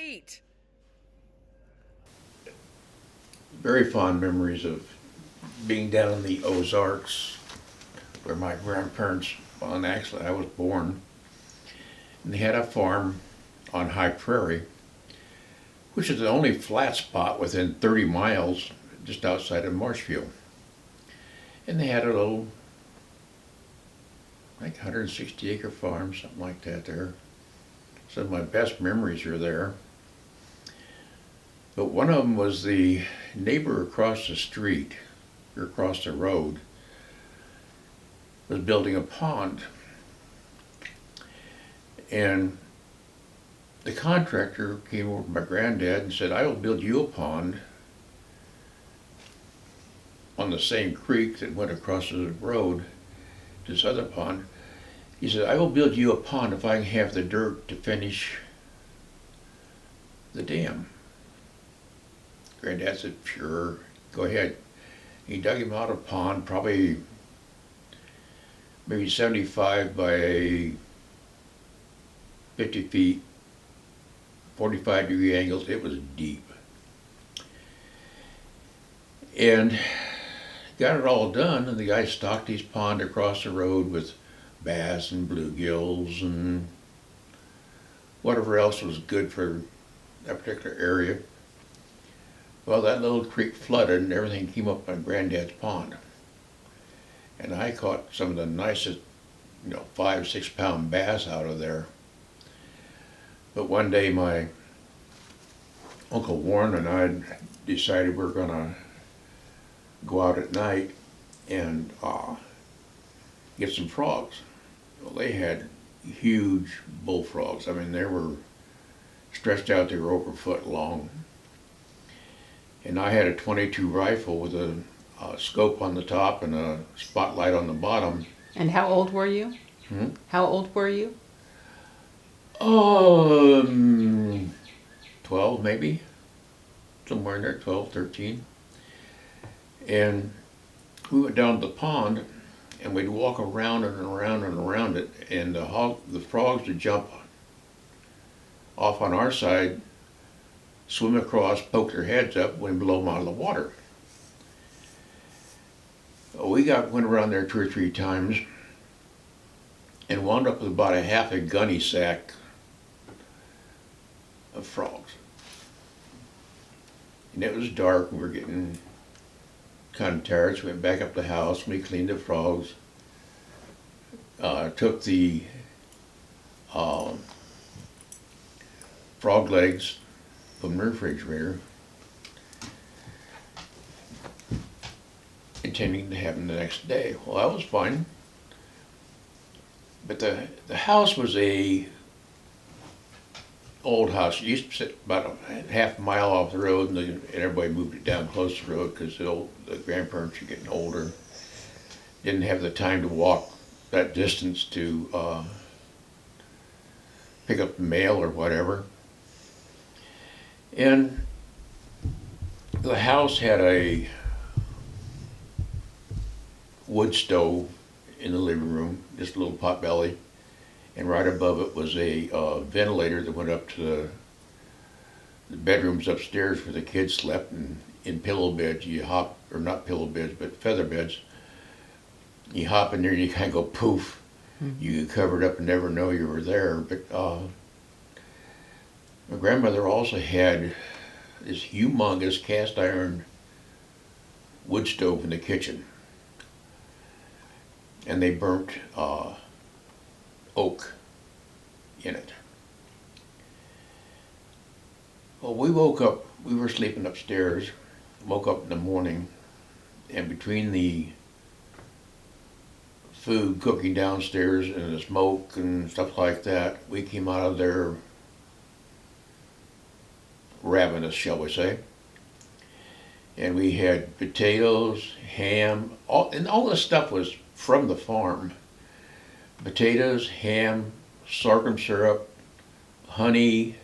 great. Very fond memories of being down in the Ozarks where my grandparents, well, actually I was born, and they had a farm on High Prairie, which is the only flat spot within 30 miles just outside of Marshfield. And they had a little, like 160-acre farm, something like that there. Some of my best memories are there. But one of them was the neighbor across the street, or across the road, was building a pond. And the contractor came over to my granddad and said, I will build you a pond on the same creek that went across the road to this other pond. He said, I will build you a pond if I can have the dirt to finish the dam. Granddad said, sure, go ahead. He dug him out a pond, probably maybe 75 by 50 feet, 45-degree angles. It was deep. And got it all done, and the guy stocked his pond across the road with bass and bluegills and whatever else was good for that particular area. Well, that little creek flooded and everything came up on Granddad's pond. And I caught some of the nicest, 5-6 pound bass out of there. But one day my Uncle Warren and I decided we were gonna go out at night and get some frogs. Well, they had huge bullfrogs. I mean, they were stretched out, they were over a foot long. And I had a .22 rifle with a scope on the top and a spotlight on the bottom. And how old were you? Hmm? How old were you? 12 maybe, somewhere in there, 12, 13. And we went down to the pond and we'd walk around and around and around it, and the frogs would jump off on our side, swim across, poke their heads up, and blow them out of the water. Went around there 2 or 3 times and wound up with about a half a gunny sack of frogs. And it was dark and we were getting kind of tired, so we went back up the house and we cleaned the frogs. Took the frog legs from the refrigerator, intending to have them the next day. Well, that was fine. But the house was a old house. It used to sit about a half mile off the road, and everybody moved it down close to the road because the grandparents were getting older. Didn't have the time to walk that distance to pick up the mail or whatever. And the house had a wood stove in the living room, just a little pot belly, and right above it was a ventilator that went up to the bedrooms upstairs where the kids slept, and in pillow beds you hop, or not pillow beds, but feather beds. You hop in there and you kind of go poof. Mm-hmm. You get covered up and never know you were there. But my grandmother also had this humongous cast iron wood stove in the kitchen. And they burnt oak in it. Well, we were sleeping upstairs, woke up in the morning, and between the food cooking downstairs and the smoke and stuff like that, we came out of there ravenous, shall we say. And we had potatoes, ham, and all this stuff was from the farm. Potatoes, ham, sorghum syrup, honey,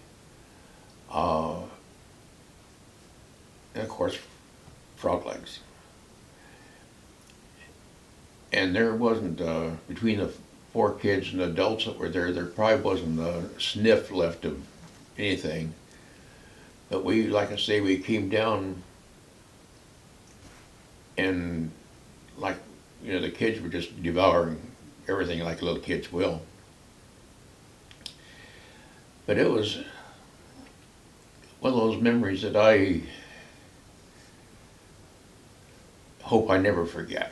and of course frog legs. And there wasn't, between the 4 kids and the adults that were there probably wasn't a sniff left of anything But we, like I say, we came down and like, the kids were just devouring everything like little kids will. But it was one of those memories that I hope I never forget.